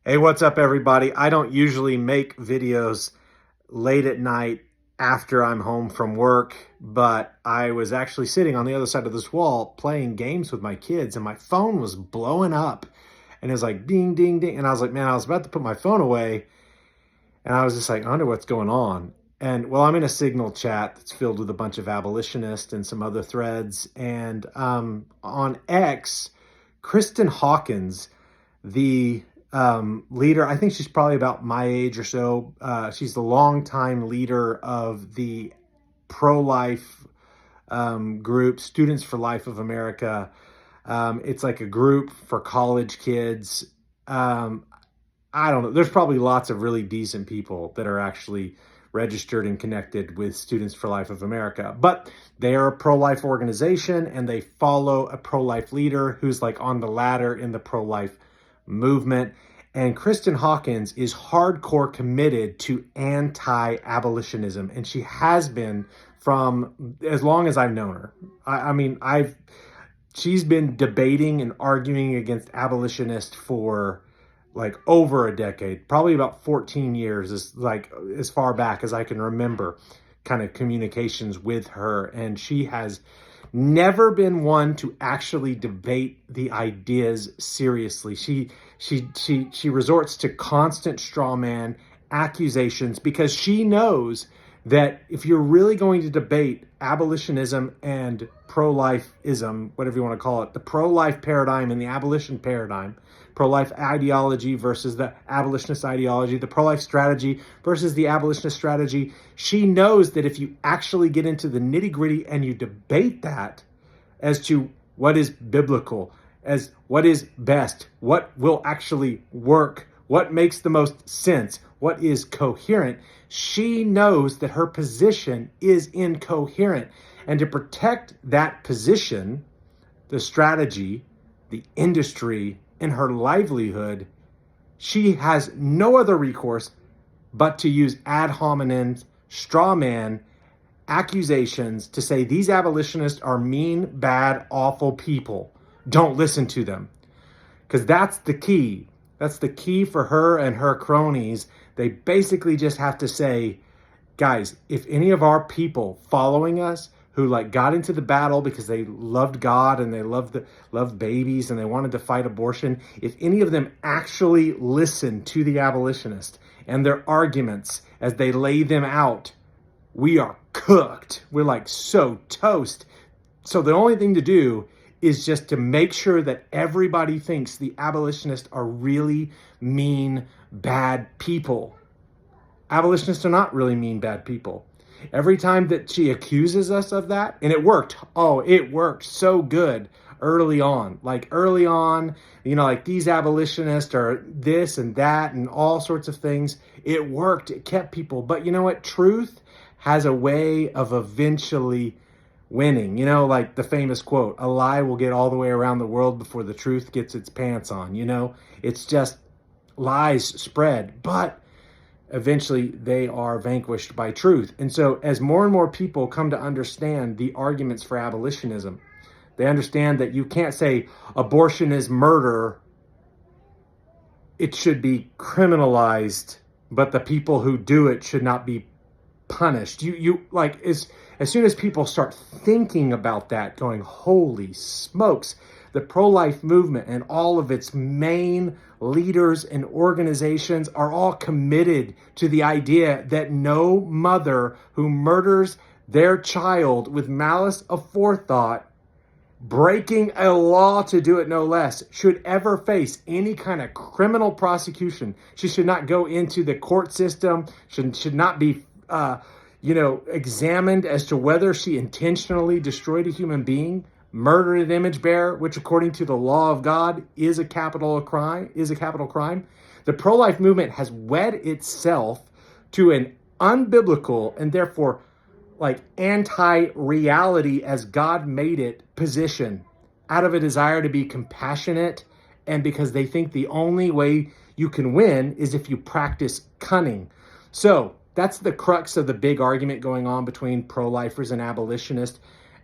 Hey, what's up, everybody? I don't usually make videos late at night after I'm home from work, but I was actually sitting on the other side of this wall playing games with my kids, and my phone was blowing up. And it was like ding, ding, ding. And I was like, man, I was about to put my phone away, and I was just like, I wonder what's going on. And well, I'm in a Signal chat that's filled with a bunch of abolitionists and some other threads. And on X, Kristen Hawkins, the leader. I think she's probably about my age or so. She's the longtime leader of the pro-life group, Students for Life of America. It's like a group for college kids. Um, I don't know. There's probably lots of really decent people that are actually registered and connected with Students for Life of America, but they are a pro-life organization and they follow a pro-life leader who's like on the ladder in the pro-life movement. And Kristen Hawkins is hardcore committed to anti-abolitionism, and she has been from as long as I've known her. I mean, she's been debating and arguing against abolitionists for like over a decade, probably about 14 years, is like as far back as I can remember kind of communications with her. And she has never been one to actually debate the ideas seriously. She resorts to constant straw man accusations because she knows that if you're really going to debate abolitionism and pro-lifeism, whatever you want to call it, the pro-life paradigm and the abolition paradigm, pro-life ideology versus the abolitionist ideology, the pro-life strategy versus the abolitionist strategy, she knows that if you actually get into the nitty-gritty and you debate that as to what is biblical, as what is best, what will actually work, what makes the most sense, what is coherent, she knows that her position is incoherent. And to protect that position, the strategy, the industry, and her livelihood, she has no other recourse but to use ad hominem, straw man accusations to say these abolitionists are mean, bad, awful people. Don't listen to them. Because that's the key. That's the key for her and her cronies. They basically just have to say, guys, if any of our people following us who like got into the battle because they loved God and they loved babies and they wanted to fight abortion, if any of them actually listen to the abolitionist and their arguments as they lay them out, we are cooked. We're like so toast. So the only thing to do is just to make sure that everybody thinks the abolitionists are really mean, bad people. Abolitionists are not really mean, bad people. Every time that she accuses us of that, and it worked. Oh, it worked so good early on. Like early on, like these abolitionists are this and that and all sorts of things. It worked. It kept people. But you know what? Truth has a way of eventually winning. Like the famous quote, a lie will get all the way around the world before the truth gets its pants on. It's just lies spread, but eventually they are vanquished by truth. And so as more and more people come to understand the arguments for abolitionism, they understand that you can't say abortion is murder. It should be criminalized, but the people who do it should not be punished. You like as soon as people start thinking about that, going, holy smokes, the pro-life movement and all of its main leaders and organizations are all committed to the idea that no mother who murders their child with malice aforethought, breaking a law to do it no less, should ever face any kind of criminal prosecution. She should not go into the court system, should not be examined as to whether she intentionally destroyed a human being, murdered an image bearer, which according to the law of God is a capital crime. The pro-life movement has wed itself to an unbiblical and therefore like anti-reality as God made it position out of a desire to be compassionate, and because they think the only way you can win is if you practice cunning. So that's the crux of the big argument going on between pro-lifers and abolitionists.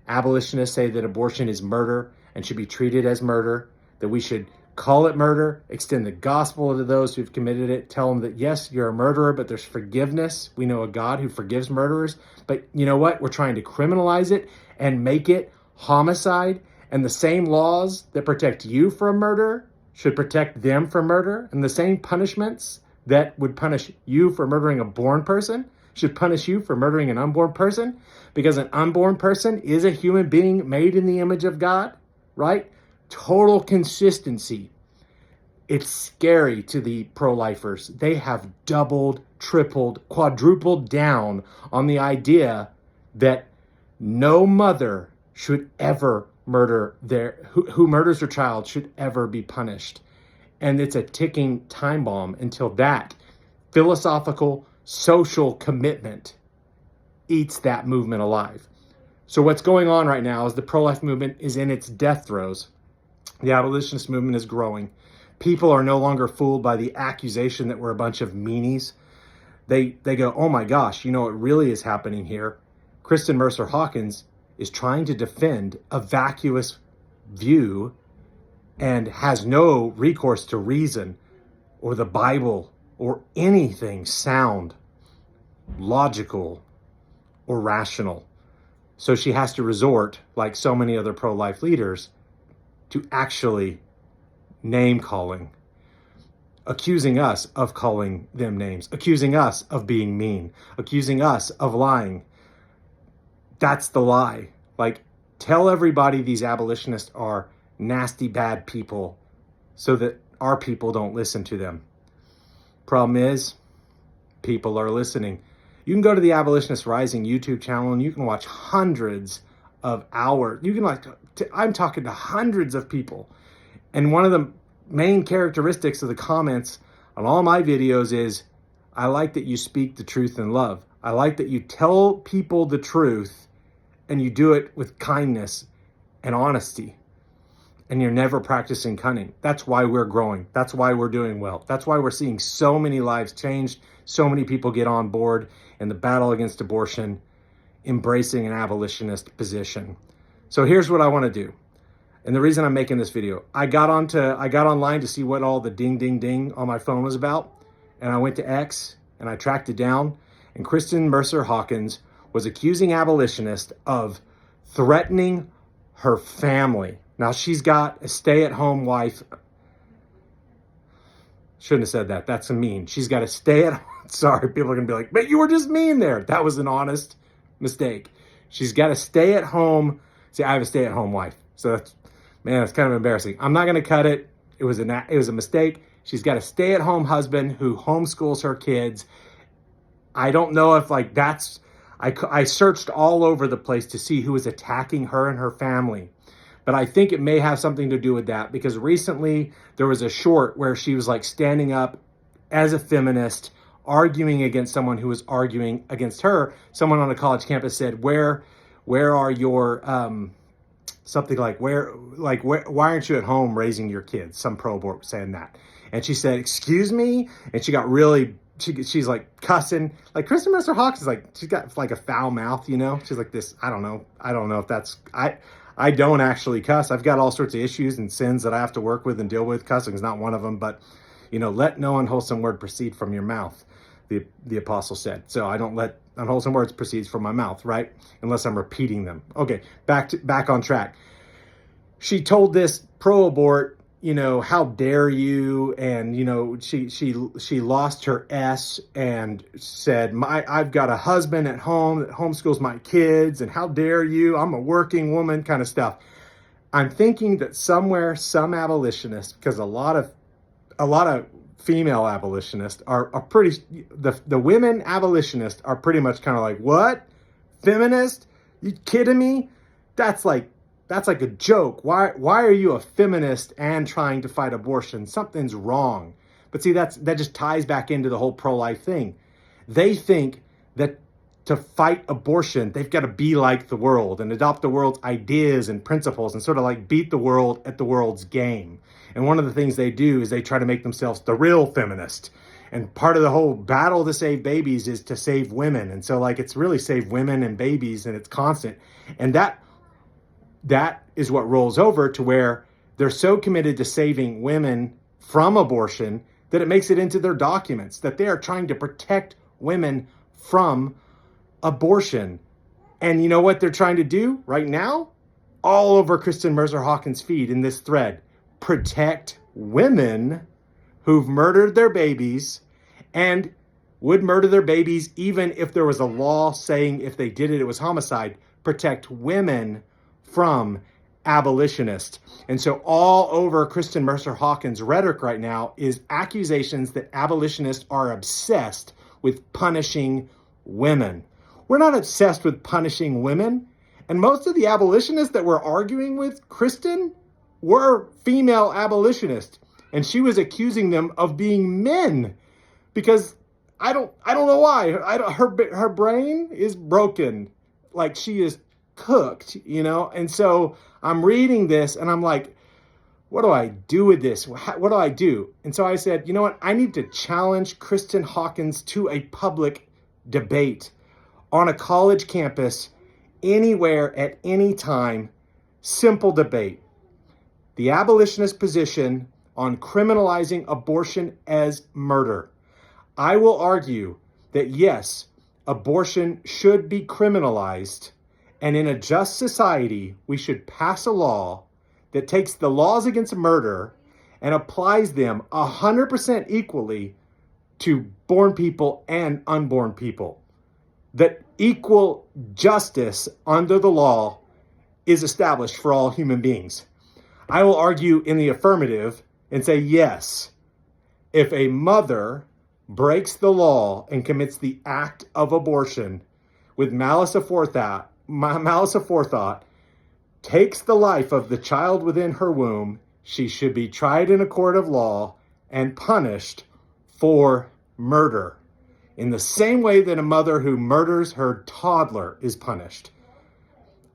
Abolitionists say that abortion is murder and should be treated as murder, that we should call it murder, extend the gospel to those who've committed it, tell them that, yes, you're a murderer, but there's forgiveness. We know a God who forgives murderers. But you know what? We're trying to criminalize it and make it homicide. And the same laws that protect you from murder should protect them from murder. And the same punishments that would punish you for murdering a born person should punish you for murdering an unborn person, because an unborn person is a human being made in the image of God, right? Total consistency. It's scary to the pro-lifers. They have doubled, tripled, quadrupled down on the idea that no mother should ever murder who murders their child should ever be punished. And it's a ticking time bomb until that philosophical, social commitment eats that movement alive. So what's going on right now is the pro-life movement is in its death throes. The abolitionist movement is growing. People are no longer fooled by the accusation that we're a bunch of meanies. They go, oh my gosh, you know what really is happening here? Kristan Mercer Hawkins is trying to defend a vacuous view and has no recourse to reason or the Bible or anything sound, logical, or rational. So she has to resort, like so many other pro-life leaders, to actually name calling, accusing us of calling them names, accusing us of being mean, accusing us of lying. That's the lie. Like, tell everybody these abolitionists are nasty, bad people so that our people don't listen to them. Problem is, people are listening. You can go to the Abolitionist Rising YouTube channel and you can watch hundreds of hours. You can I'm talking to hundreds of people. And one of the main characteristics of the comments on all my videos is, I like that you speak the truth in love. I like that you tell people the truth and you do it with kindness and honesty. And you're never practicing cunning. That's why we're growing. That's why we're doing well. That's why we're seeing so many lives changed, so many people get on board in the battle against abortion, embracing an abolitionist position. So here's what I want to do. And the reason I'm making this video, I got online to see what all the ding, ding, ding on my phone was about. And I went to X and I tracked it down. And Kristan Mercer Hawkins was accusing abolitionists of threatening her family. Now, she's got a stay-at-home wife. Shouldn't have said that. That's mean. She's got a stay-at-home. Sorry, people are going to be like, but you were just mean there. That was an honest mistake. She's got a stay-at-home. See, I have a stay-at-home wife. So that's kind of embarrassing. I'm not going to cut it. It was a mistake. She's got a stay-at-home husband who homeschools her kids. I don't know if that's... I searched all over the place to see who was attacking her and her family. But I think it may have something to do with that, because recently there was a short where she was standing up as a feminist, arguing against someone who was arguing against her. Someone on a college campus said, where are your, something like, why aren't you at home raising your kids? Some pro-abort saying that. And she said, excuse me? And she got really, she's cussing. Kristan Mercer Hawkins she's got a foul mouth, you know? She's like this, I don't know if that's, I don't actually cuss. I've got all sorts of issues and sins that I have to work with and deal with. Cussing is not one of them, but, let no unwholesome word proceed from your mouth, the apostle said. So I don't let unwholesome words proceed from my mouth, right? Unless I'm repeating them. Okay, back on track. She told this pro-abort, how dare you? And, she lost her S and said, I've got a husband at home that homeschools my kids, and how dare you? I'm a working woman, kind of stuff. I'm thinking that somewhere, some abolitionists, because a lot of female abolitionists are pretty, the women abolitionists are pretty much kind of like, what? Feminist? You kidding me? That's like a joke. Why are you a feminist and trying to fight abortion? Something's wrong. But see, that just ties back into the whole pro-life thing. They think that to fight abortion, they've got to be like the world and adopt the world's ideas and principles and sort of beat the world at the world's game. And one of the things they do is they try to make themselves the real feminist. And part of the whole battle to save babies is to save women. And so it's really save women and babies, and it's constant. And that is what rolls over to where They're so committed to saving women from abortion that it makes it into their documents that they are trying to protect women from abortion. And you know what they're trying to do right now? All over Kristan Mercer Hawkins' feed in this thread. Protect women who've murdered their babies and would murder their babies even if there was a law saying if they did it, it was homicide. Protect women from abolitionists. And so all over Kristan Mercer Hawkins' rhetoric right now is accusations that abolitionists are obsessed with punishing women. We're not obsessed with punishing women. And most of the abolitionists that we're arguing with, Kristan, were female abolitionists. And she was accusing them of being men because I don't know why. Her brain is broken. Like she is cooked, you know? And so I'm reading this and I'm like, what do I do with this? What do I do? And so I said, you know what? I need to challenge Kristan Hawkins to a public debate on a college campus, anywhere, at any time. Simple debate. The abolitionist position on criminalizing abortion as murder. I will argue that yes, abortion should be criminalized, and in a just society, we should pass a law that takes the laws against murder and applies them 100% equally to born people and unborn people. That equal justice under the law is established for all human beings. I will argue in the affirmative and say, yes, if a mother breaks the law and commits the act of abortion with malice aforethought, takes the life of the child within her womb, she should be tried in a court of law and punished for murder, in the same way that a mother who murders her toddler is punished.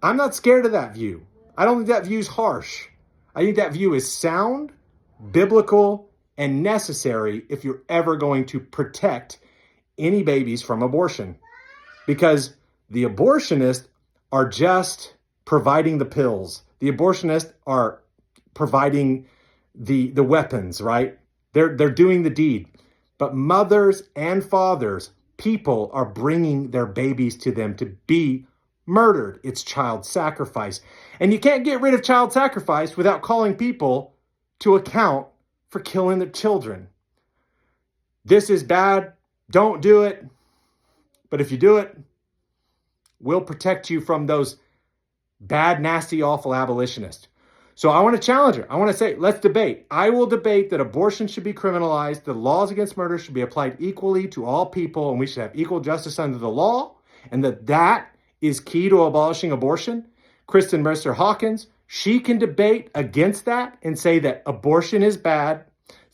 I'm not scared of that view. I don't think that view is harsh. I think that view is sound, biblical, and necessary if you're ever going to protect any babies from abortion. Because the abortionists are just providing the pills. The abortionists are providing the weapons, right? They're doing the deed. But mothers and fathers, people are bringing their babies to them to be murdered. It's child sacrifice. And you can't get rid of child sacrifice without calling people to account for killing their children. This is bad. Don't do it. But if you do it, we'll protect you from those bad, nasty, awful abolitionists. So I want to challenge her. I want to say, let's debate. I will debate that abortion should be criminalized. The laws against murder should be applied equally to all people, and we should have equal justice under the law, and that is key to abolishing abortion. Kristan Mercer Hawkins, she can debate against that and say that abortion is bad,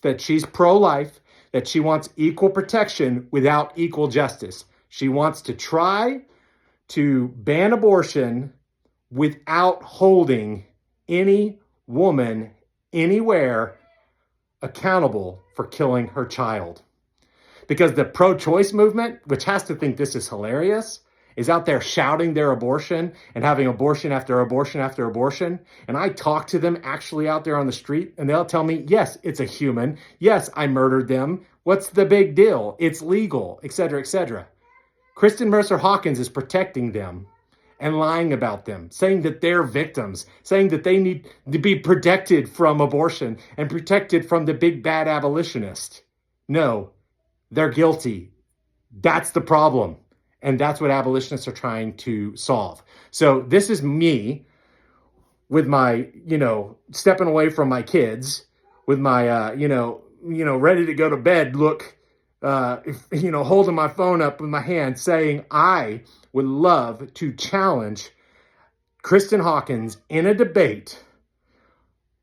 that she's pro-life, that she wants equal protection without equal justice. She wants to try to ban abortion without holding any woman anywhere accountable for killing her child. Because the pro-choice movement, which has to think this is hilarious, is out there shouting their abortion and having abortion after abortion after abortion. And I talk to them actually out there on the street and they'll tell me, yes, it's a human. Yes, I murdered them. What's the big deal? It's legal, etc., etc. Kristan Mercer Hawkins is protecting them and lying about them, saying that they're victims, saying that they need to be protected from abortion and protected from the big bad abolitionist. No, they're guilty. That's the problem. And that's what abolitionists are trying to solve. So this is me with my, stepping away from my kids, with my, ready to go to bed look, holding my phone up with my hand saying, I would love to challenge Kristan Hawkins in a debate.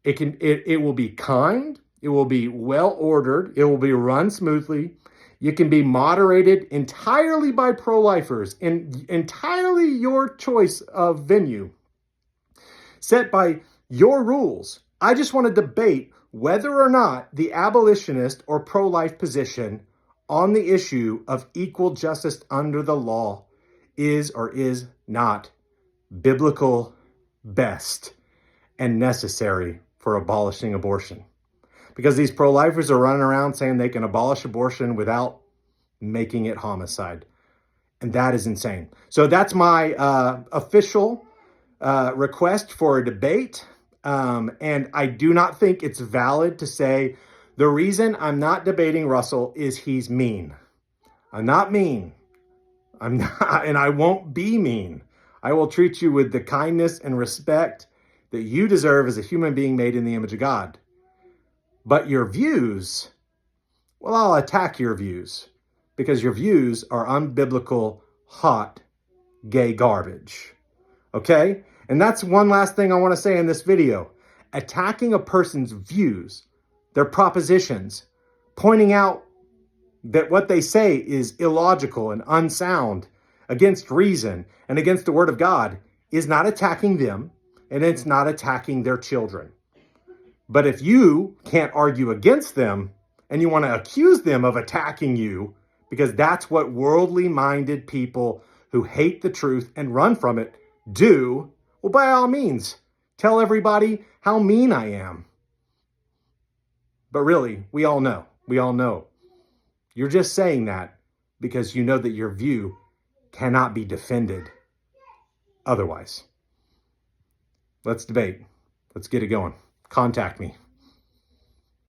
It will be kind. It will be well ordered. It will be run smoothly. You can be moderated entirely by pro-lifers and entirely your choice of venue, set by your rules. I just want to debate whether or not the abolitionist or pro-life position on the issue of equal justice under the law is or is not biblical, best, and necessary for abolishing abortion. Because these pro-lifers are running around saying they can abolish abortion without making it homicide. And that is insane. So that's my official request for a debate. And I do not think it's valid to say the reason I'm not debating Russell is he's mean. I'm not mean. I'm not, and I won't be mean. I will treat you with the kindness and respect that you deserve as a human being made in the image of God. But your views, well, I'll attack your views because your views are unbiblical, hot, gay garbage. Okay? And that's one last thing I want to say in this video. Attacking a person's views, their propositions, pointing out that what they say is illogical and unsound, against reason and against the word of God, is not attacking them, and it's not attacking their children. But if you can't argue against them and you want to accuse them of attacking you, because that's what worldly minded people who hate the truth and run from it do, well, by all means, tell everybody how mean I am. But really, we all know. You're just saying that because you know that your view cannot be defended otherwise. Let's debate. Let's get it going. Contact me.